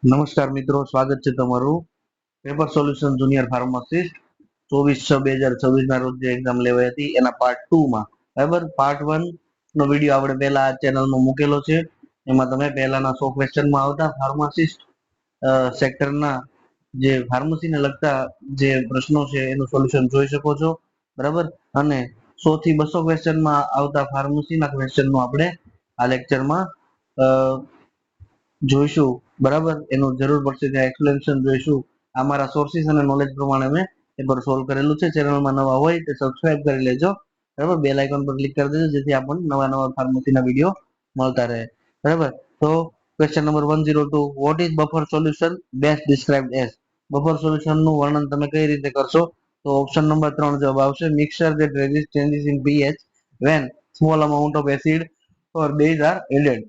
નમસ્કાર મિત્રો, સ્વાગત છે તમારું પેપર સોલ્યુશન જુનિયર ફાર્માસિસ્ટ 24/6/2026 ના રોજ જે એક્ઝામ લેવાઈ હતી એના પાર્ટ 2 માં બરાબર. પાર્ટ 1 નો વિડીયો આપણે પહેલા આ ચેનલમાં મૂકેલો છે. એમાં તમે પહેલાના 100 ક્વેશ્ચનમાં આવતા ફાર્માસિસ્ટ સેક્ટરના જે ફાર્મસીને લગતા જે પ્રશ્નો છે એનું સોલ્યુશન જોઈ શકો છો બરાબર. અને 100 થી 200 ક્વેશ્ચનમાં આવતા ફાર્મસીના ક્વેશ્ચનનું આપણે આ લેક્ચરમાં જોઈશું બરાબર. એનું જરૂર પડશે ત્યાં એક્સપ્લેનેશન જોઈશું. આ મારા સોર્સિસ અને નોલેજ પ્રમાણે મેં પેપર સોલ્વ કરેલું છે. ચેનલમાં નવા હોય તો સબસ્ક્રાઇબ કરી લેજો બરાબર. બેલ આઇકન પર ક્લિક કરી દેજો જેથી આપણને નવા ફાર્મસીના વિડીયો મળતા રહે બરાબર. તો question number 102, what is buffer solution best described as? Buffer સોલ્યુશનનું વર્ણન તમે કઈ રીતે કરશો? તો ઓપ્શન નંબર 3 જવાબ આવશે. Mixture that resist changes in pH when small amount of acid or base are added.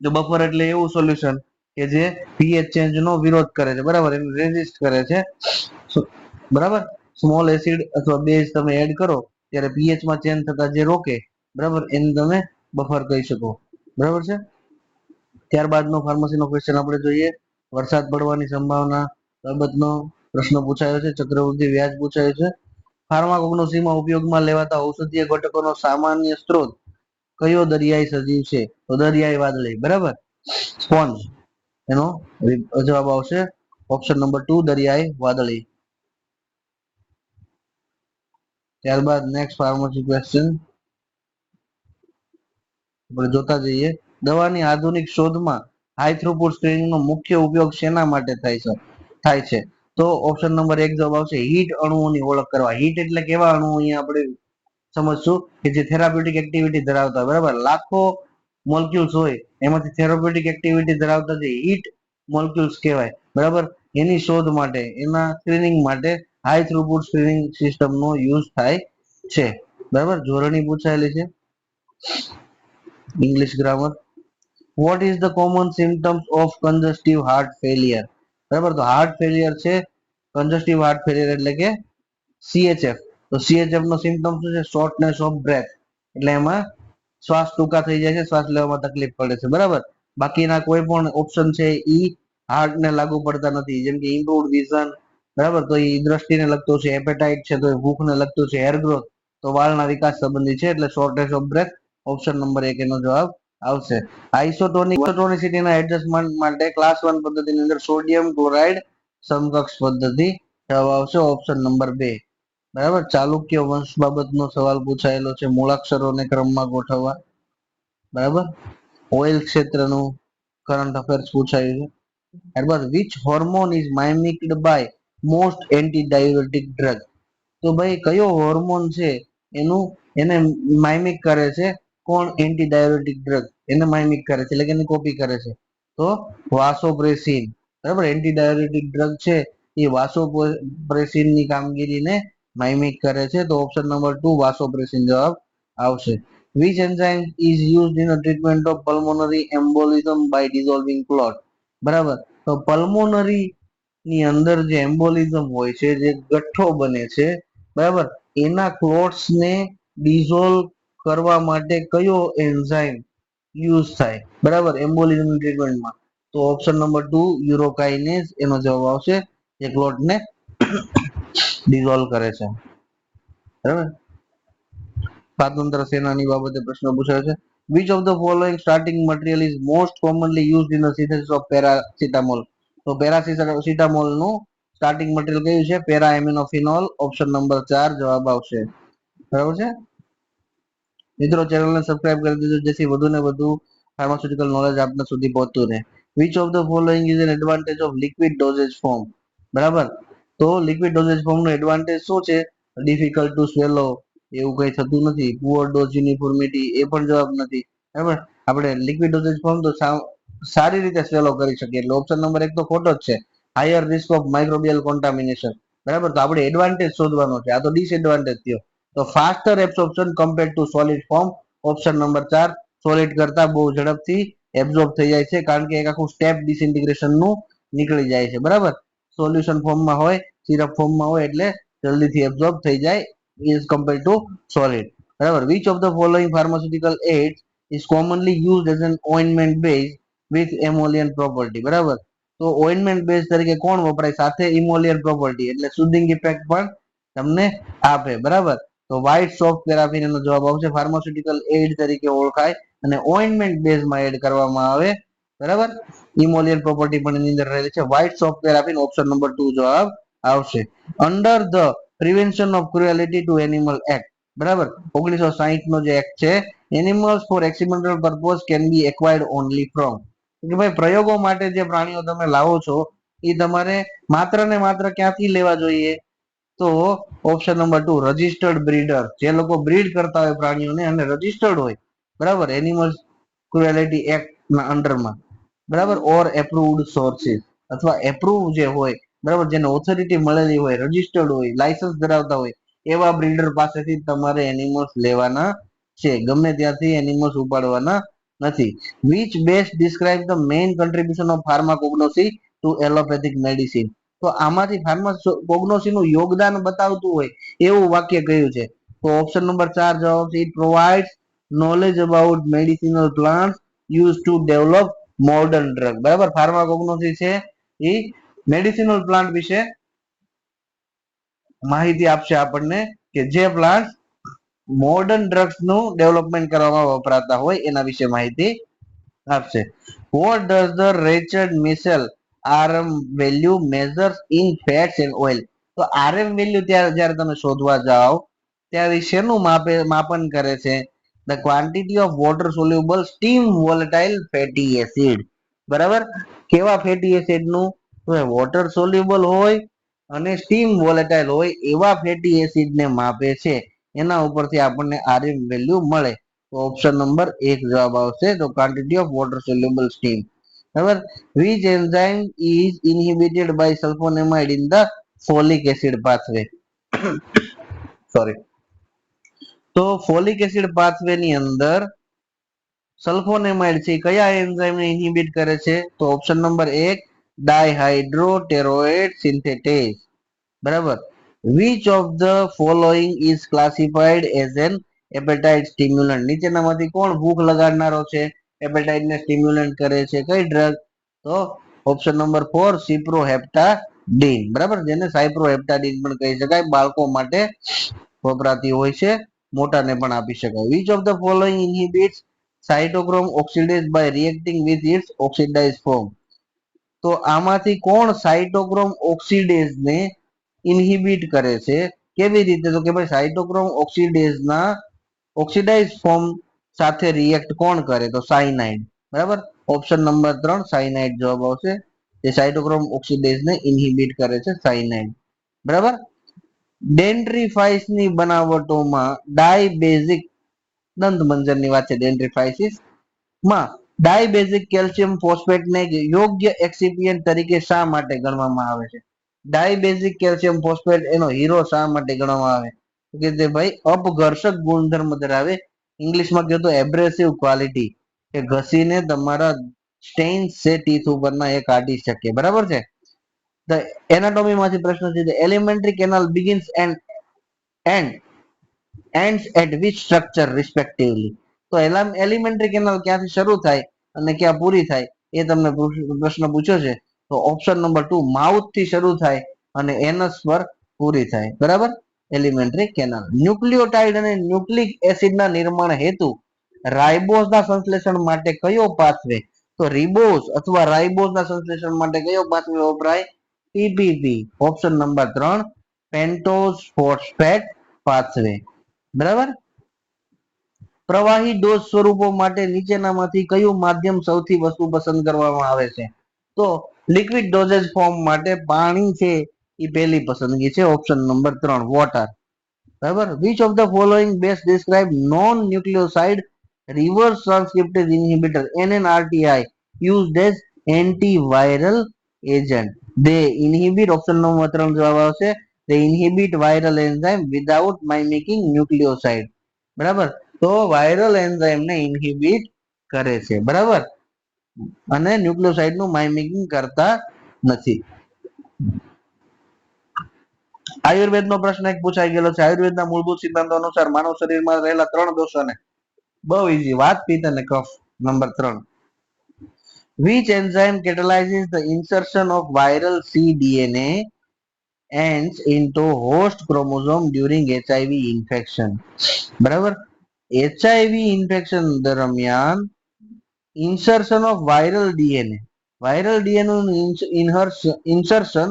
જો બફર એટલે એવું સોલ્યુશન કે જે પીએચ ચેન્જ નો વિરોધ કરે છે બરાબર, એનું રેઝિસ્ટ કરે છે બરાબર. સ્મોલ એસિડ અથવા બેઝ તમે એડ કરો ત્યારે પીએચ માં ચેન્જ થતા જે રોકે બરાબર, એને તમે બફર કહી શકો બરાબર છે. ત્યારબાદનો ફાર્મસીનો ક્વેશ્ચન આપણે જોઈએ. વરસાદ પડવાની સંભાવના બાબતનો પ્રશ્ન પૂછાયો છે. ચક્રવૃદ્ધિ વ્યાજ પૂછાયો છે. ફાર્માકોગ્નોસીમાં ઉપયોગમાં લેવાતા ઔષધીય ઘટકોનો સામાન્ય સ્ત્રોત કયો દરિયાઈ સજીવ છે? તો દરિયાઈ વાદળી બરાબર, સ્પોન્જ. એનો જવાબ આવશે ઓપ્શન નંબર 2 દરિયાઈ વાદળી. ત્યારબાદ નેક્સ્ટ ફાર્મસી ક્વેશ્ચન આપણે જોતા જઈએ. દવાની આધુનિક શોધમાં હાઈ થ્રુપુટ સ્ક્રીનિંગનો મુખ્ય ઉપયોગ શેના માટે થાય છે? તો ઓપ્શન નંબર 1 જવાબ આવશે હીટ અણુઓની ઓળખ કરવા. હીટ એટલે કેવા અણુઓ અહીંયા આપણે સમજશું કે જે થેરાપ્યુટિક એક્ટિવિટી ધરાવતા હોય બરાબર. લાખો મોલેક્યુલ્સ હોય એમાંથી થેરાપ્યુટિક એક્ટિવિટી ધરાવતા જે હીટ મોલેક્યુલ્સ કહેવાય બરાબર, એની શોધ માટે, એના સ્ક્રીનિંગ માટે હાઈ થ્રુપુટ સ્ક્રીનિંગ સિસ્ટમનો યુઝ થાય છે બરાબર. જોડણી પૂછાયેલી છે. English grammar. What is the common symptoms of congestive heart failure? બરાબર, તો હાર્ટ ફેલિયર છે કન્જસ્ટિવ હાર્ટ ફેલિયર એટલે કે CHF. તો CHF નો સિમ્પટમ શું છે? શોર્ટનેસ ઓફ બ્રેથ, એટલે એમાં શ્વાસ ટૂંકા થઈ જાય છે, શ્વાસ લેવામાં તકલીફ પડે છે બરાબર. બાકીના કોઈ પણ ઓપ્શન છે ઈ હાર્ટ ને લાગુ પડતા નથી. જેમ કે ઇમ્પ્રુવડ વિઝન બરાબર, તો એ દ્રષ્ટિને લગતું છે. એપેટાઇટ છે તો એ ભૂખને લગતું છે. હેર ગ્રોથ તો વાળના વિકાસ સંબંધી છે, એટલે shortage of breath option number 1 એનો જવાબ આવશે. આઇસોટોનિસિટીના એડજસ્ટમેન્ટ માટે ક્લાસ 1 પદ્ધતિની અંદર સોડિયમ ક્લોરાઇડ સમકક્ષ પદ્ધતિ જવાબ આવશે ઓપ્શન નંબર 2 બરાબર. ચાલુક્ય વંશ બાબતનો સવાલ પૂછાયેલો છે. મૂળાક્ષરોને ક્રમમાં ગોઠવવા બરાબર. ઓઇલ ક્ષેત્રનું કરંટ અફેર્સ પૂછાયું છે. ત્યારબાદ which hormone is mimicked by most anti diuretic drug? તો ભાઈ કયો હોર્મોન છે એને માઇમિક કરે છે કોણ? એન્ટી ડાયુરેટિક ડ્રગ એને માઇમિક કરે છે એટલે કે એની કોપી કરે છે. તો વાસોપ્રેસિન બરાબર. એન્ટી ડાયુરેટિક ડ્રગ છે એ વાસોપ્રેસિન ની કામગીરીને માઇમિક કરે છે. તો ઓપ્શન નંબર 2 વાસોપ્રેસિન જવાબ આવશે. which enzyme is used in the treatment of pulmonary embolism by dissolving clot? બરાબર, તો પલ્મોનરી ની અંદર જે એમ્બોલિઝમ હોય છે, જે ગઠ્ઠો બને છે બરાબર, એના ક્લોટ્સ ને ડિઝોલ્વ કરવા માટે કયો એન્ઝાઇમ યુઝ થાય બરાબર એમ્બોલિઝમ ટ્રીટમેન્ટમાં? તો ઓપ્શન નંબર 2 યુરોકાઇનેઝ એનો જવાબ આવશે, જે ક્લોટને ડિઝોલ્વ કરે છે બરાબર. સ્વાતંત્ર્ય સેનાની બાબતે પ્રશ્ન પૂછાયો છે. which of the following starting material is most commonly used in the synthesis of paracetamol? તો પેરાસિટામોલ નું સ્ટાર્ટિંગ મટીરિયલ કયું છે? પેરા એમિનોફિનોલ ઓપ્શન નંબર 4 જવાબ આવશે બરાબર છે. મિત્રો ચેનલને સબસ્ક્રાઇબ કરી દેજો જેથી વધુ ને વધુ ફાર્માસ્યુટિકલ નોલેજ આપના સુધી પહોંચતું રહે. which of the following is an advantage of liquid dosage form? બરાબર, તો લિક્વિડ ડોઝેજ ફોર્મ નો એડવાન્ટેજ શું છે? ડિફિકલ્ટ ટુ સ્વેલો, એવું કઈ થતું નથી. પુઅર ડોઝ યુનિફોર્મિટી એ પણ જવાબ નથી બરાબર. આપણે લિક્વિડ ડોઝેજ ફોર્મ તો સારી રીતે સ્વેલો કરી શકીએ એટલે ઓપ્શન નંબર 1 તો ખોટો જ છે. Higher risk of microbial contamination બરાબર. તો આપણે એડવાન્ટેજ શોધવાનો છે, આ તો ડિસએડવાન્ટેજ થયો. તો faster absorption compared to solid form option number 4 solid કરતા બહુ ઝડપથી એબ્સોર્બ થઈ જાય છે, કારણ કે એક આખું સ્ટેપ ડિસઇન્ટિગ્રેશન નું નીકળી જાય છે બરાબર. સોલ્યુશન ફોર્મમાં હોય, સિરપ ફોર્મમાં હોય એટલે જલ્દીથી એબ્સોર્બ થઈ જાય ઇઝ કમ્પેર્ડ ટુ સોલિડ બરાબર. which of the following pharmaceutical aids is commonly used as an ointment base with emollient property? બરાબર, તો ઓઇન્ટમેન્ટ બેઝ તરીકે કોણ વપરાય? સાથે ઇમોલિયર પ્રોપર્ટી એટલે સુધિંગ ઇફેક્ટ પણ તમને આપે, બરાબર. તો વ્હાઇટ સોફ્ટ પેરાફિન એનો જવાબ આવશે. ફાર્માસ્યુટિકલ એડ તરીકે ઓળખાય અને ઓઇન્ટમેન્ટ બેઝમાં એડ કરવામાં આવે, બરાબર. ઇમોલિયર પ્રોપર્ટી પણ એની અંદર રહેલી છે. White soft paraffin option number 2 જવાબ આવશે. Under the prevention of cruelty to animal act, બરાબર, 1960 નો જે એક્ટ છે, animals for experimental purpose can be acquired only from, કે ભાઈ પ્રયોગો માટે જે પ્રાણીઓ તમે લાવો છો એ તમારે માત્ર ને માત્ર ક્યાંથી લેવા જોઈએ? તો ઓપ્શન નંબર 2 રજિસ્ટર્ડ બ્રીડર, જે લોકો બ્રીડ કરતા હોય પ્રાણીઓને અને રજિસ્ટર્ડ હોય, બરાબર, એનિમલ્સ ક્રુએલિટી એક્ટ ના અંડરમાં, બરાબર, ઓર એપ્રુવડ સોર્સિસ, અથવા એપ્રુવ જે હોય, બરાબર, જેને ઓથોરિટી મળેલી હોય, રજિસ્ટર્ડ હોય, લાયસન્સ ધરાવતા હોય, એવા બ્રીડર પાસેથી તમારે એનિમલ્સ લેવાના છે. ગમે ત્યાંથી એનિમલ્સ ઉપાડવાના નથી. which best describe the main contribution of pharmacognosy to allopathic medicine? તો આમાંથી ફાર્માકોગ્નોસી નું યોગદાન બતાવતું હોય એવું વાક્ય કયું છે? તો ઓપ્શન નંબર 4 જવાબ છે, it provides knowledge about medicinal plants used to develop modern drug, બરાબર. ફાર્માકોગ્નોસી છે એ મેડિસિનલ પ્લાન્ટ વિશે માહિતી આપશે આપણને કે જે પ્લાન્ટ મોડર્ન ડ્રગ્સ નું ડેવલપમેન્ટ કરવામાં વપરાતા હોય એના વિશે માહિતી આપશે. What does the Richard Missel RM value measures in fats and oil? તો RM વેલ્યુ જ્યારે તમે શોધવા જાઓ ત્યારે શેનું માપન કરે છે? The quantity of water soluble steam volatile fatty acid, બરાબર. કેવા ફેટી એસિડ નું? તો વોટર સોલ્યુબલ હોય અને સ્ટીમ વોલેટાઇલ હોય એવા ફેટી એસિડ ને માપે છે. એના ઉપરથી આપણને RM વેલ્યુ મળે. તો ઓપ્શન નંબર 1 જવાબ આવશે. તો quantity of water soluble steam, બરાબર. which enzyme is inhibited by sulfonamide in the folic acid pathway? Sorry. તો ફોલિક એસિડ પાથવે ની અંદર સલ્ફોનેમાઇડ છે કયા એન્ઝાઇમ ને ઇન્હિબિટ કરે છે? તો ઓપ્શન નંબર 1 ડાયહાઇડ્રોટેરોએટ સિન્થેટેઝ, બરાબર. which of the following is classified as an appetite stimulant? નીચેનામાંથી કોણ ભૂખ લગાડનારો છે? એપેટાઇટ ને સ્ટિમ્યુલન્ટ કરે છે કઈ ડ્રગ? તો ઓપ્શન નંબર 4 સિપ્રોહેપ્ટાડીન, બરાબર, જેને સાયપ્રોહેપ્ટાડીન પણ કહી શકાય. બાળકો માટે વપરાતી હોય છે, મોટાને પણ આપી શકાય. which of the following inhibits cytochrome oxidase by reacting with its oxidized form? તો આમાંથી કોણ સાયટોક્રોમ ઓક્સિડેઝ ને ઇન્હિબિટ કરે છે? કેવી રીતે? તો કે ભાઈ સાયટોક્રોમ ઓક્સિડેઝ ના ઓક્સિડાઇઝ ફોર્મ સાથે રિએક્ટ કોણ કરે? તો સાયનાઇડ, બરાબર. ઓપ્શન નંબર 3 સાયનાઇડ જવાબ આવશે. જે સાયટોક્રોમ ઓક્સિડેઝ ને ઇન્હિબિટ કરે છે સાયનાઇડ, બરાબર. ડેન્ડ્રીફાઇસ ની બનાવટોમાં ડાયબેઝિક, દંતમંજનની વાત છે, ડેન્ડ્રીફાઇસિસ માં ડાયબેઝિક કેલ્શિયમ ફોસ્ફેટ ને યોગ્ય એક્સિપિયન્ટ તરીકે શા માટે ગણવામાં આવે છે? ડાયબેઝિક કેલ્શિયમ ફોસ્ફેટ એનો હીરો શા માટે ગણવામાં આવે? કે તે ભાઈ અપઘર્ષક ગુણધર્મ ધરાવે, ઇંગ્લિશમાં કહો તો એબ્રેસિવ ક્વોલિટી, કે ઘસીને તમારા સ્ટેઇન્સ છે ટીથ ઉપરના એ કાઢી શકે, બરાબર છે. ધ એનાટોમી માંથી પ્રશ્ન છે, the elementary canal begins and ends at which structure respectively? તો એલિમેન્ટરી કેનાલ ક્યાંથી શરૂ થાય અને ક્યાં પૂરી થાય એ તમને પ્રશ્ન પૂછ્યો છે. તો ઓપ્શન નંબર 2 માઉથ થી શરૂ થાય અને એનસ પર પૂરી થાય, બરાબર. Elementary canal. ન્યુક્લિયોટાઇડ અને ન્યુક્લિક એસિડ ના નિર્માણ હેતુ રાઇબોઝ ના સંશ્લેષણ માટે કયો પાથવે? તો રિબોઝ અથવા રાઇબોઝ ના સંશ્લેષણ માટે કયો પાથવે વપરાય? PPP. Option number 3 pentose phosphate pathway, બરાબર. પ્રવાહી ડોઝ સ્વરૂપો માટે નીચેનામાંથી કયું માધ્યમ સૌથી વધુ પસંદ કરવામાં આવે છે? તો લિક્વિડ ડોઝેજ ફોર્મ માટે પાણી છે એ પહેલી પસંદગી છે. ઓપ્શન નંબર 3 વોટર, બરાબર. which of the following best describe non nucleoside reverse transcriptase inhibitor NNRTI used as antiviral agent? They inhibit, option number 3 જવાબ આવશે. they inhibit viral enzyme without mimicking nucleoside, બરાબર. તો વાયરલ એન્ઝાઇમ ને ઇન્હિબિટ કરે છે, બરાબર, અને ન્યુક્લિયોસાઇડ નું માઇમિકિંગ કરતા નથી. આયુર્વેદ નો પ્રશ્ન એક પૂછાઈ ગયેલો છે. આયુર્વેદના મૂળભૂત સિદ્ધાંતો અનુસાર માનવ શરીરમાં રહેલા 3 દોષોને, બહુ ઈઝી, વાત, પિત્ત અને કફ, number 3 Which enzyme catalyzes the insertion of viral cDNA ends into host chromosome during HIV infection? બરાબર. HIV ઇન્ફેક્શન દરમિયાન ઇન્સર્શન ઓફ વાયરલ ડીએનએ નું ઇન્સર્શન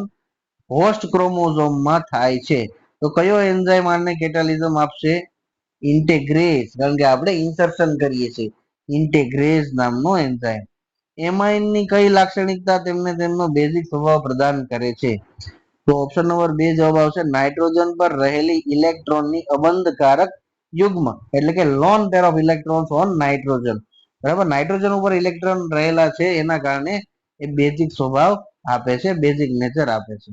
હોસ્ટ ક્રોમોઝોમમાં થાય છે. તો કયો એન્ઝાઇમ આને કેટાલિઝમ આપશે? ઇન્ટેગ્રેઝ, કારણ કે આપણે ઇન્સર્શન કરીએ છીએ. ઇન્ટેગ્રેઝ નામનો એન્ઝાઇમ. એમાઇન ની કઈ લાક્ષણિકતા તેમને તેમનો બેઝિક સ્વભાવ પ્રદાન કરે છે? તો ઓપ્શન નંબર 2 જવાબ આવશે નાઇટ્રોજન પર રહેલી ઇલેક્ટ્રોનની અબંધકારક યુગ્મ, એટલે કે lone pair of electrons on nitrogen. બરાબર, નાઇટ્રોજન ઉપર ઇલેક્ટ્રોન રહેલા છે એના કારણે એ બેઝિક સ્વભાવ આપે છે, બેઝિક નેચર આપે છે.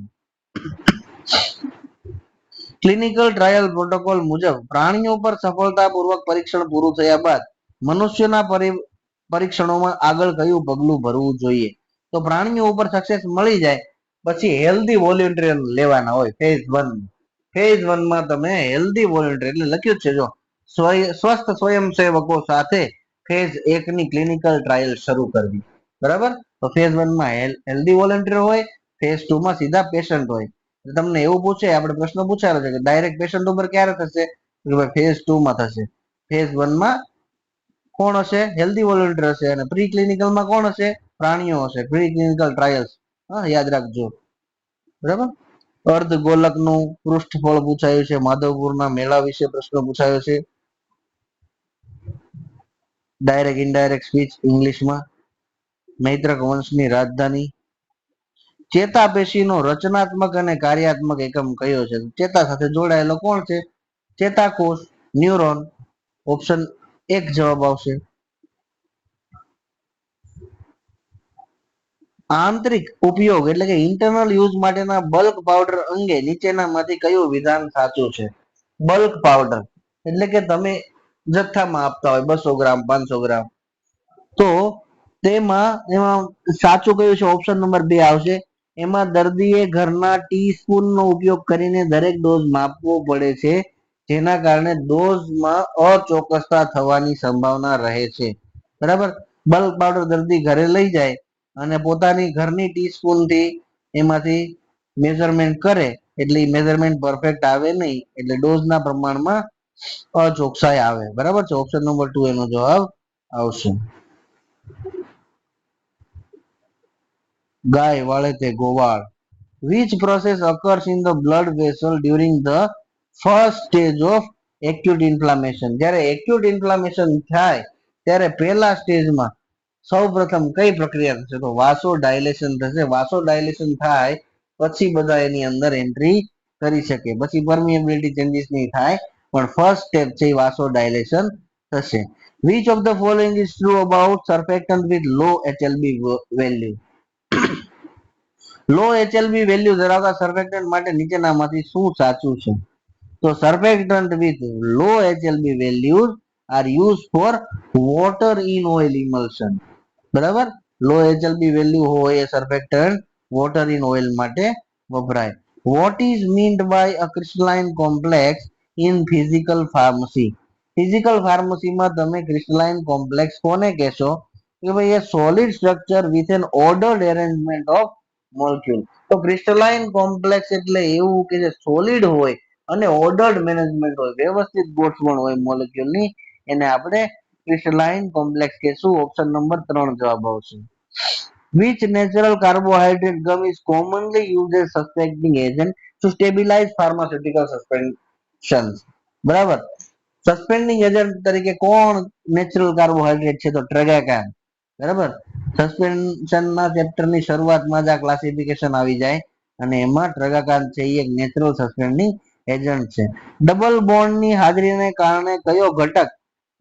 ક્લિનિકલ ટ્રાયલ પ્રોટોકોલ મુજબ પ્રાણીઓ પર સફળતાપૂર્વક પરીક્ષણ પૂરું થયા બાદ મનુષ્યના પરીક્ષણોમાં આગળ કયું પગલું ભરવું જોઈએ? તો પ્રાણીઓ ઉપર સક્સેસ મળી જાય પછી હેલ્ધી વોલેન્ટિયર લેવાના હોય ફેઝ 1. ફેઝ 1 માં તમે હેલ્ધી વોલેન્ટિયર, એટલે લખ્યું જ છે જો, સ્વસ્થ સ્વયંસેવકો સાથે ફેઝ 1 ની ક્લિનિકલ ટ્રાયલ શરૂ કરવી. બરાબર, તો ફેઝ 1 માં હેલ્ધી વોલેન્ટિયર હોય, ફેઝ 2 માં સીધા પેશન્ટ હોય. તમને એવું પૂછે, આપણે પ્રશ્ન પૂછાયો છે કે ડાયરેક્ટ પેશન્ટ ઉપર ક્યારે થશે? ફેઝ 2 માં થશે. ફેઝ 1 માં કોણ હશે? હેલ્ધી વોલેન્ટિયર હશે, અને પ્રી ક્લિનિકલ માં કોણ હશે? પ્રાણીઓ હશે. પ્રી ક્લિનિકલ ટ્રાયલ્સ, હા યાદ રાખજો. બરાબર. અર્ધગોલકનું પૃષ્ઠફળ પૂછાયું છે. માધવપુરના મેળા વિશે પ્રશ્ન પૂછાયો છે. ડાયરેક્ટ ઇનડાયરેક્ટ સ્પીચ ઇંગ્લિશમાં. મૈત્રક વંશની રાજધાની. ચેતાપેશીનો રચનાત્મક અને કાર્યાત્મક એકમ કયો છે? ચેતા સાથે જોડાયેલો કોણ છે? ચેતાકોષ, ન્યુરોન. ઓપ્શન 1 જવાબ આવશે. આંતરિક ઉપયોગ એટલે કે ઇન્ટરનલ યુઝ માટેના બલ્ક પાવડર અંગે નીચેનામાંથી કયું વિધાન સાચું છે? બલ્ક પાવડર એટલે કે તમે જથ્થામાં આપતા હોય 200 ગ્રામ, 500 ગ્રામ, તો એમાં સાચું કયું છે? ઓપ્શન નંબર 2 આવશે. એમાં દર્દીએ ઘરના ટીસ્પૂન નો ઉપયોગ કરીને દરેક ડોઝ માપવો પડે છે, જેના કારણે ડોઝમાં અચોક્કસતા થવાની સંભાવના રહે છે. બરાબર. બલ્ક પાવડર દર્દી ઘરે લઈ જાય અને પોતાની ઘરની ટીસ્પૂન થી એમાંથી મેઝરમેન્ટ કરે, એટલે મેઝરમેન્ટ પરફેક્ટ આવે નહીં, એટલે ડોઝના પ્રમાણમાં અચોકસાઈ આવે. બરાબર છે. ઓપ્શન નંબર 2 એનો જવાબ આવશે. ગાય વાળે તે ગોવાળ. Which process occurs in the blood vessel during the first stage of acute inflammation? જ્યારે acute inflammation થાય ત્યારે પહેલા સ્ટેજમાં સૌપ્રથમ કઈ પ્રક્રિયા થશે? તો વાસોડાયલેશન થશે. વાસોડાયલેશન થાય પછી બધા એની અંદર એન્ટ્રી કરી શકે, પછી પરમિએબિલિટી ચેન્જીસ નહીં થાય, પણ ફર્સ્ટ સ્ટેપ છે વાસોડાયલેશન થશે. Which of the following is true about surfactant with low HLB value? Low HLB value ધરાવતા સર્ફેક્ટન્ટ માટે નીચેનામાંથી શું સાચું છે? તો surfactant with low HLB values are use for water in oil emulsion. બરાબર, લો HLB વેલ્યુ હોય એ સર્ફેક્ટન્ટ વોટર ઇન ઓઇલ માટે વપરાય. What is meant by a crystalline complex in physical pharmacy? Physical ફાર્મસીમાં તમે ક્રિસ્ટલાઇન કોમ્પ્લેક્સ કોને કહેશો? કે ભાઈ a solid structure with an ordered arrangement of molecule. તો ક્રિસ્ટલાઇન કોમ્પ્લેક્સ એટલે એવું કે જે સોલિડ હોય અને ઓર્ડર્ડ મેનેજમેન્ટ હોય, વ્યવસ્થિત ગોઠવણ હોય મોલેક્યુલની, એને આપણે ક્રિસ્ટલાઇન કોમ્પ્લેક્સ કહેશું. ઓપ્શન નંબર 3 જવાબ આવશે. Which natural carbohydrate gum is commonly used as suspecting agent to stabilize pharmaceutical suspensions? બરાબર, સસ્પેન્ડિંગ એજન્ટ તરીકે કોણ નેચરલ કાર્બોહાઈડ્રેટ છે? તો ટ્રેગાકાન. બરાબર, સસ્પેન્શનના ચેપ્ટરની શરૂઆતમાં જ આ ક્લાસિફિકેશન આવી જાય, અને એમાં ટ્રેગાકાન છે એ એક નેચરલ સસ્પેન્ડિંગ એજન્ટ છે. ડબલ બોન્ડની હાજરીને કારણે કયો ઘટક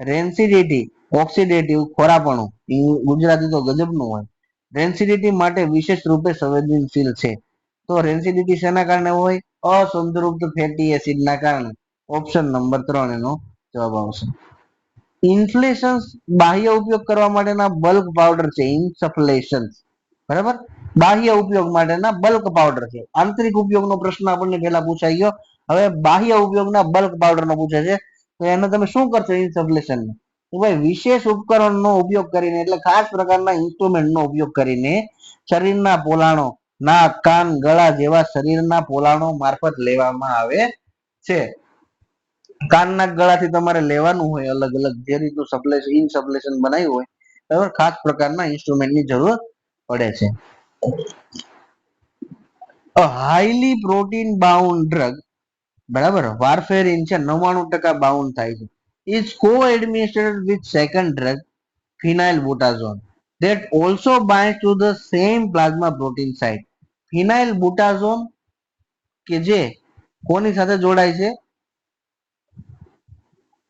રેન્સિડિટી, ઓક્સિડેટિવ, ખોરાપણું, ગુજરાતી તો ગજબનું હોય, રેન્સિડિટી માટે વિશેષ રૂપે સંવેદનશીલ છે? તો રેન્સિડિટી શેના કારણે હોય? અસંતૃપ્ત ફેટી એસિડના કારણે. ઓપ્શન નંબર 3 એનો જવાબ આવશે. ઇન્ફ્લેશન્સ બાહ્ય ઉપયોગ કરવા માટેના બલ્ક પાવડર છે. ઇન્સફ્લેશન્સ, બરાબર, બાહ્ય ઉપયોગ માટેના બલ્ક પાવડર છે. આંતરિક ઉપયોગનો પ્રશ્ન આપણને પહેલા પૂછાઈ ગયો. હવે બાહ્ય ઉપયોગના બલ્ક પાવડરનો પૂછે છે, તો એને તમે શું કરશો? ઇન્સફ્લેશન તો ભાઈ વિશેષ ઉપકરણનો ઉપયોગ કરીને એટલે ખાસ પ્રકારના ઇન્સ્ટ્રુમેન્ટનો ઉપયોગ કરીને શરીરના પોલાણો નાક કાન ગળા જેવા શરીરના પોલાણો મારફત લેવામાં આવે છે. કાનના ગળાથી તમારે લેવાનું હોય અલગ અલગ જે રીતનું સપ્લેશન ઇનસપ્લેશન બનાવ્યું હોય બરાબર ખાસ પ્રકારના ઇન્સ્ટ્રુમેન્ટની જરૂર પડે છે. A highly protein bound drug બરાબર વારફેરિન છે 99% બાઉન્ડ થાય છે is co-administered with second drug phenylbutazone that also binds to the same plasma protein site. phenylbutazone કે જે કોની સાથે જોડાય છે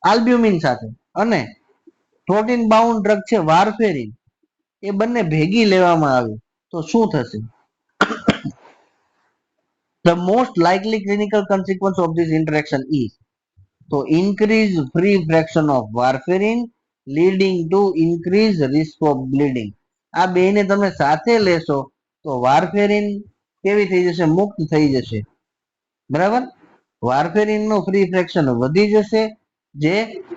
આલ્બ્યુમિન સાથે અને પ્રોટીન બાઉન્ડ ડ્રગ છે વારફેરિન એ બંને ભેગી લેવામાં આવે તો શું થશે the most likely clinical consequence of this interaction is તો increase free fraction of warfarin leading to increased risk of bleeding. આ બેને તમે સાથે લેશો તો વારફેરિન કેવી થઈ જશે મુક્ત થઈ જશે બરાબર વારફેરિન નું ફ્રી ફ્રેક્શન વધી જશે જે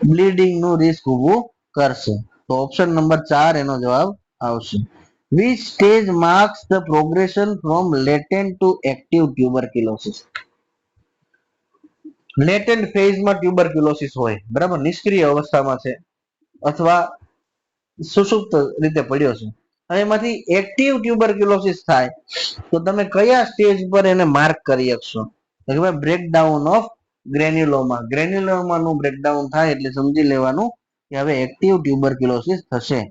બ્લીડિંગ નું રિસ્ક ઊભું કરશે તો ઓપ્શન નંબર 4 એનો જવાબ આવશે. which stage marks the progression from latent to active tuberculosis? લેટેન્ટ ફેઝમાં ટ્યુબરક્યુલોસિસ હોય બરાબર નિષ્ક્રિય અવસ્થામાં છે અથવા સુષુપ્ત રીતે પડ્યો છે અને એમાંથી એક્ટિવ ટ્યુબરક્યુલોસિસ થાય તો તમે કયા સ્ટેજ પર એને માર્ક કરી શકશો તો કે બ્રેકડાઉન ઓફ ગ્રેન્યુલોમા નું બ્રેકડાઉન થાય એટલે સમજી લેવાનું કે હવે એક્ટિવ ટ્યુબરક્યુલોસિસ થશે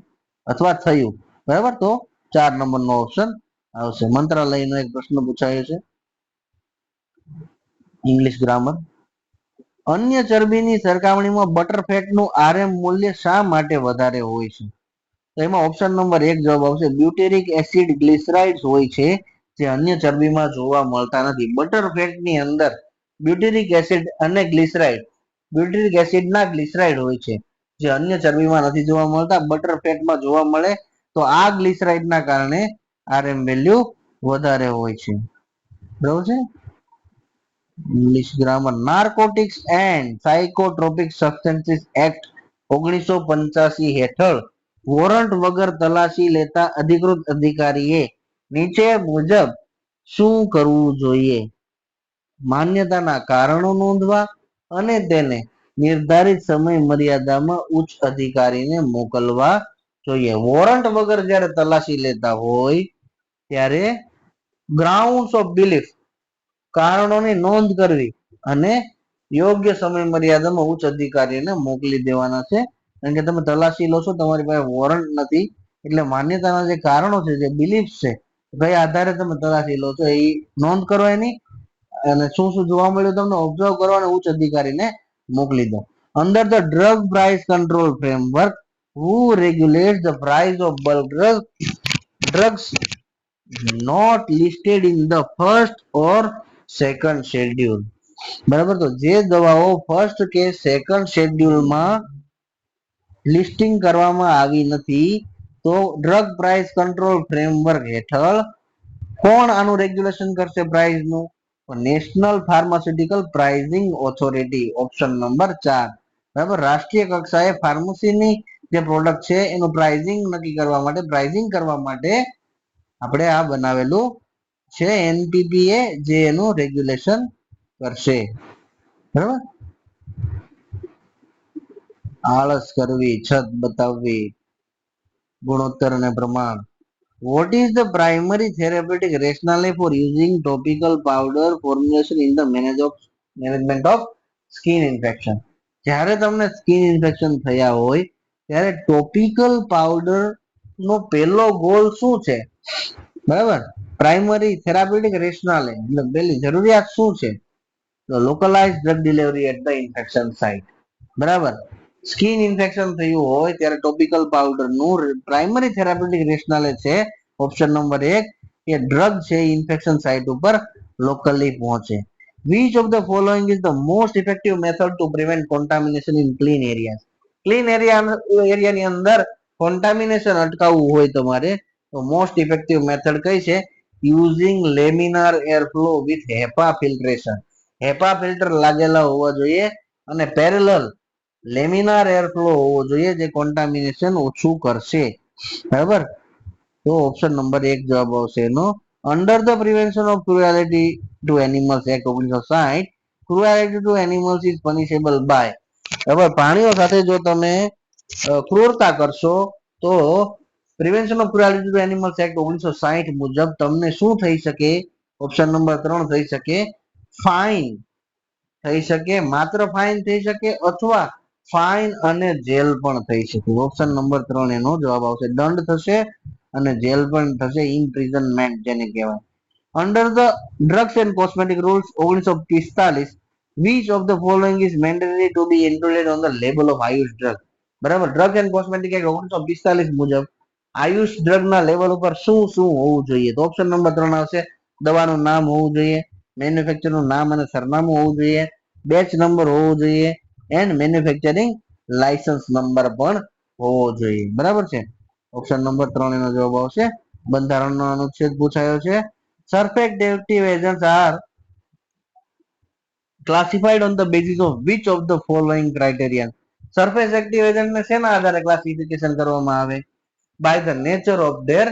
અથવા થયું બરાબર તો 4 નંબરનો ઓપ્શન આવશે. મંત્રાલયનો એક પ્રશ્ન પૂછાયો છે ઇંગ્લિશ ગ્રામર અન્ય ચરબીની સરખામણીમાં બટર ફેટનું આરએમ મૂલ્ય શા માટે વધારે હોય છે તો એમાં ઓપ્શન નંબર 1 જવાબ આવશે બ્યુટેરિક એસિડ ગ્લિસરાઇડ્સ હોય છે જે અન્ય ચરબીમાં જોવા મળતા નથી. બટર ફેટની અંદર બ્યુટેરિક એસિડ અને ગ્લિસરાઇડ બ્યુટેરિક એસિડના ગ્લિસરાઇડ હોય છે જે અન્ય ચરબીમાં નથી જોવા મળતા બટર ફેટમાં જોવા મળે તો આ ગ્લિસરાઇડના કારણે આરએમ વેલ્યુ વધારે હોય છે બરાબર છે. English grammar narcotics and psychotropic substances act 1985 હેઠળ વોરંટ વગર તલાશી લેતા અધિકૃત અધિકારીએ નીચે મુજબ શું કરવું જોઈએ માન્યતાના કારણો નોંધવા અને તેને નિર્ધારિત સમય મર્યાદામાં ઉચ્ચ અધિકારીને મોકલવા જોઈએ. વોરંટ વગર જ્યારે તલાશી લેતા હોય ત્યારે ગ્રાઉન્ડ્સ ઓફ બિલીફ કારણોની નોંધ કરવી અને યોગ્ય સમય મર્યાદામાં ઉચ્ચ અધિકારીને મોકલી દેવાના છે કારણ કે તમે તલાશી લો છો તમારી પાસે વોરંટ નથી એટલે માન્યતાના જે કારણો છે જે બિલીફ છે કયા આધારે તમે તલાશી લો છો એ નોંધ કરો એની અને શું શું જોવા મળ્યું તમને ઓબ્ઝર્વ કરો અને ઉચ્ચ અધિકારીને મોકલી દો. Under the drug price control framework who regulates the price of bulk drugs not listed in the first or second schedule બરાબર તો જે દવાઓ ફર્સ્ટ કે સેકન્ડ શેડ્યુલમાં લિસ્ટિંગ કરવામાં આવી નથી તો ડ્રગ પ્રાઇસ કંટ્રોલ ફ્રેમવર્ક હેઠળ કોણ આનું રેગ્યુલેશન કરશે પ્રાઇસનું national pharmaceutical pricing authority option number 4 બરાબર રાષ્ટ્રીય કક્ષાએ ફાર્મસીની જે પ્રોડક્ટ છે એનું પ્રાઇસિંગ નક્કી કરવા માટે આપણે આ બનાવેલું છે એનપીપીએ જે એનું રેગ્યુલેશન કરશે બરાબર. આળસ કરવી છત બતાવવી ગુણોત્તર અને પ્રમાણ what is the primary therapeutic rationale for using topical powder formulation in the management of skin infection જ્યારે તમને સ્કિન ઇન્ફેક્શન થયા હોય ત્યારે ટોપિકલ પાવડર નો પહેલો ગોલ શું છે બરાબર પ્રાઇમરી થેરાપ્યુટિક રેશનાલે એટલે પહેલી જરૂરિયાત શું છે તો localize drug delivery at the infection site બરાબર સ્કિન ઇન્ફેક્શન થયું હોય ત્યારે ટોપિકલ પાવડર નું પ્રાઇમરી થેરાપ્યુટિક રેશનાલે છે ઓપ્શન નંબર 1 કે ડ્રગ છે ઇન્ફેક્શન સાઇટ ઉપર લોકલી પહોંચે. which of the following is the most effective method to prevent contamination in clean areas clean એરિયાની અંદર કોન્ટામિનેશન અટકાવવું હોય તમારે તો મોસ્ટ ઇફેક્ટિવ મેથડ કઈ છે using laminar air flow with HEPA filtration HEPA filter લાગેલા હોવા જોઈએ અને પેરેલલ લેમિનાર એર ફ્લો હોવો જોઈએ જે કોન્ટામિનેશન ઓછું કરશે, બરાબર. તો ઓપ્શન નંબર 1 જવાબ આવશે એનો. Under the prevention of cruelty to animals act 1960, cruelty to animals is punishable by, બરાબર. પ્રાણીઓ સાથે જો તમે ક્રૂરતા કરશો તો prevention of cruelty to animals act 1960 મુજબ તમને શું થઈ શકે? ઓપ્શન નંબર 3 થઈ શકે ફાઇન થઈ શકે, માત્ર ફાઇન થઈ શકે અથવા ફાઇન અને જેલ પણ થઈ શકે. ઓપ્શન નંબર 3 એનો જવાબ આવશે. દંડ થશે અને જેલ પણ થશે, ઇમ્પ્રિઝનમેન્ટ જેને કહેવાય. Under the drugs and cosmetic rules 1945, which of the following is mandatory to be included on the label of Ayush drug? બરાબર. ડ્રગ એન્ડ કોસ્મેટિક એક્ટ 1945 મુજબ આયુષ ડ્રગ ના લેવલ ઉપર શું શું હોવું જોઈએ? તો ઓપ્શન નંબર 3 આવશે. દવાનું નામ હોવું જોઈએ, મેન્યુફેક્ચર નું નામ અને સરનામું હોવું જોઈએ, બેચ નંબર હોવો જોઈએ એન્ડ મેન્યુફેક્ચરિંગ લાયસન્સ નંબર પણ હોવો જોઈએ, બરાબર છે. ઓપ્શન નંબર 3 એનો જવાબ આવશે. બંધારણનો અનુચ્છેદ પૂછાયો છે. Surface active agents are classified on the basis of which of the following criterion? Surface active agent ને શેના આધારે ક્લાસિફિકેશન કરવામાં આવે? By the nature of their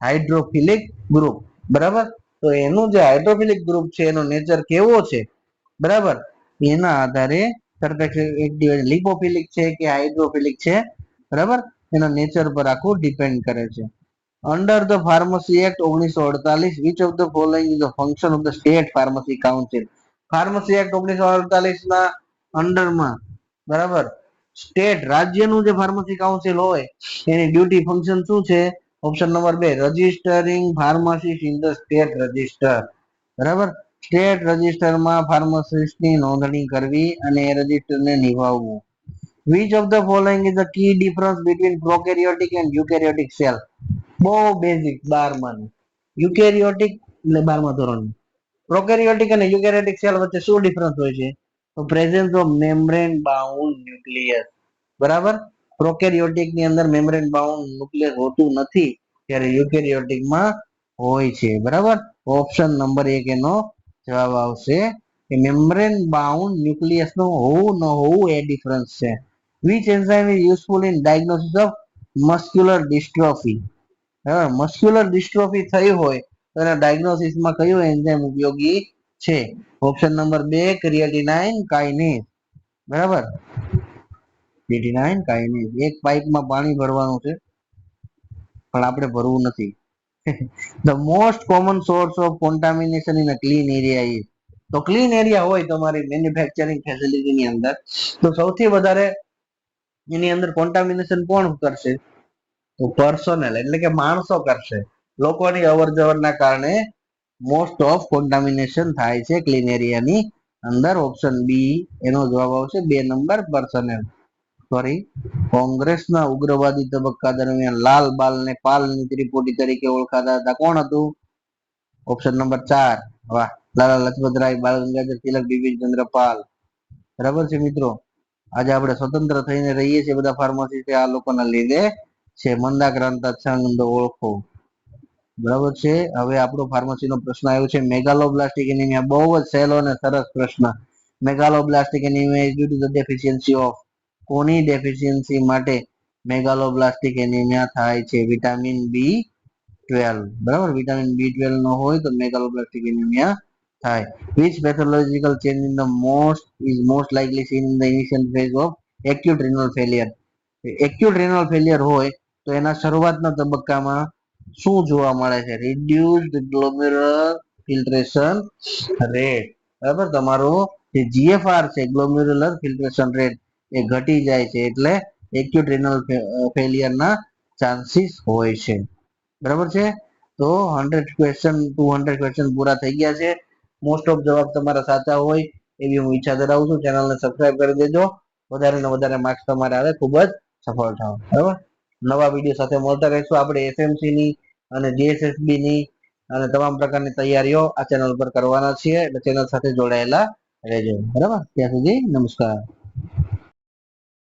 hydrophilic group, બરાબર. તો એનું જે હાઇડ્રોફિલિક ગ્રુપ છે એનો નેચર કેવો છે, બરાબર, એના આધારે સરફેસ એક્ટિવ એજન્ટ લિપોફિલિક છે કે હાઇડ્રોફિલિક છે, બરાબર, એના નેચર પર આખું ડિપેન્ડ કરે છે. Under the pharmacy act 1948, which of the following is the function of the state pharmacy council? Pharmacy act 1948 ના અંડરમાં, બરાબર, સ્ટેટ રાજ્યનું જે ફાર્મસી કાઉન્સિલ હોય એની ડ્યુટી ફંક્શન શું છે? Option number 2 registering pharmacist in the state register, બરાબર. State રજિસ્ટરમાં ફાર્માસિસ્ટની નોંધણી કરવી અને એ રજિસ્ટરને નિભાવવું. which of the following is the key difference between prokaryotic and eukaryotic cell? બહુ બેઝિક 12 યુકેરિયોટિક એટલે 12મા ધોરણ, પ્રોકેરિયોટિક અને યુકેરિયોટિક સેલ વચ્ચે શું ડિફરન્સ હોય છે? તો presence of membrane bound nucleus, બરાબર. પ્રોકેરિયોટિક ની અંદર મેમ્બ્રેન બાઉન્ડ ન્યુક્લિયસ હોતું નથી, ત્યારે યુકેરિયોટિક માં હોય છે, બરાબર. ઓપ્શન નંબર 1 એનો જવાબ આવશે કે મેમ્બ્રેન બાઉન્ડ ન્યુક્લિયસ નો હોવું ન હોવું એ ડિફરન્સ છે. which enzyme is useful in diagnosis of muscular dystrophy? Muscular dystrophy થઈ હોય તો એના ડાયગ્નોસિસમાં કયું એન્ઝાઇમ ઉપયોગી છે? ઓપ્શન નંબર 2 ક્રિએટિનાઇન કાઇનેઝ, બરાબર. ક્રિએટિનાઇન કાઇનેઝ. એક પાઇપમાં પાણી ભરવાનું છે પણ આપણે ભરવું નથી. The most common source of contamination in a clean area is, તો ક્લીન એરિયા હોય તમારી મેન્યુફેક્ચરિંગ ફેસિલિટીની અંદર તો સૌથી વધારે એની અંદર કોન્ટામિનેશન કોણ કરશે? તો પર્સોનેલ એટલે કે માણસો કરશે. લોકોની અવર જવરના કારણે મોસ્ટ ઓફ કોન્ટામિનેશન થાય છે ક્લીન એરિયાની અંદર. ઓપ્શન બી એનો જવાબ આવશે 2 નંબર પર્સોનેલ. સોરી, કોંગ્રેસના ઉગ્રવાદી તબક્કા દરમિયાન લાલ બાલને પાલની ત્રિપુટી તરીકે ઓળખાતા હતા, કોણ હતું? ઓપ્શન નંબર 4, વાહ, લાલા લજપતરાય, બાલ ગંગાધર તિલક, બિપિન ચંદ્ર પાલ, બરાબર છે મિત્રો. આજે આપણે સ્વતંત્ર થઈને રહીએ છીએ બધા ફાર્માસિસ્ટ આ લોકોના લીધે છે. મંદાક્રાંતા છંદ ઓળખો, બરાબર છે. હવે આપણો ફાર્મસીનો પ્રશ્ન આવ્યો છે મેગાલોબ્લાસ્ટિક એનિમિયા. બહુ જ સહેલો અને સરસ પ્રશ્ન. Megaloblastic anaemia is due to the deficiency of, કોની ડેફિશિયન્સી માટે મેગાલોબ્લાસ્ટિક એનિમિયા થાય છે? વિટામિન B12, બરાબર. વિટામિન B12 નો હોય તો મેગાલોબ્લાસ્ટિક એનિમિયા થાય. which pathological change in the most likely seen in the initial phase of acute renal failure? Acute renal failure હોય તો એના શરૂઆતના તબક્કામાં શું જોવા મળે છે? રિડ્યુસ્ડ ગ્લોમેરુલર ફિલ્ટ્રેશન રેટ, બરાબર. તમારો જે જીએફઆર છે ગ્લોમેરુલર ફિલ્ટ્રેશન રેટ એ ઘટી જાય છે એટલે એક્યુટ રેનલ ફેલિયરના ચાન્સીસ હોય છે, બરાબર છે. તો 100 ક્વેશ્ચન 200 ક્વેશ્ચન પૂરા થઈ ગયા છે. મોસ્ટ ઓફ જવાબ તમારા સાચા હોય એવી હું ઈચ્છા ધરાવું છું. ચેનલને સબસ્ક્રાઇબ કરી દેજો, વધારે ને વધારે માર્ક્સ તમારે આવે, ખૂબ જ સફળ થાવ, બરાબર. નવા વિડીયો સાથે મળતા રહીશું. આપણે એફએમસી ની અને જીએસએસબી ની અને તમામ પ્રકારની તૈયારીઓ આ ચેનલ પર કરવાના છીએ, એટલે ચેનલ સાથે જોડાયેલા રહેજો, બરાબર. ત્યાં સુધી નમસ્કાર.